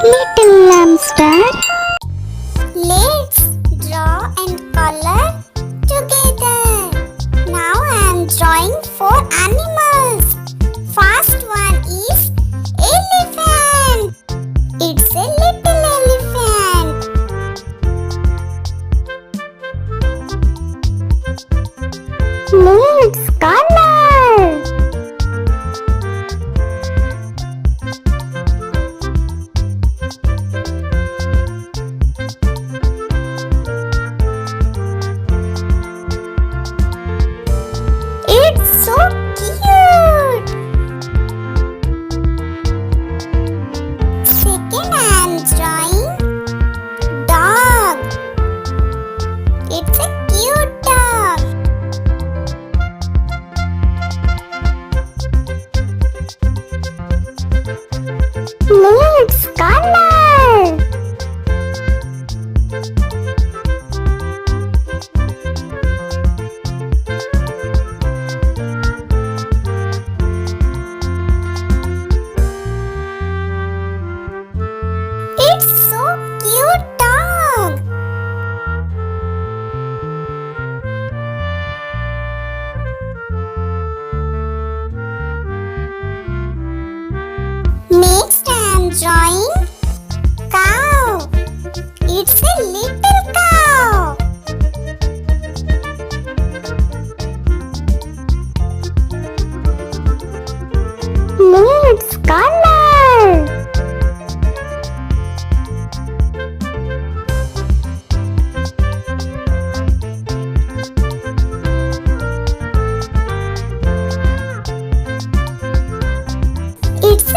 Little Glam Star. Let's draw and color together. Now I am drawing 4 animals. First one is elephant. It's a little elephant. Let's color. It's so cute. Second I am drawing dog. It's a cute dog. Let's color. It's so cute dog. Next I am drawing cow. It's a little cow. Let's color. It's a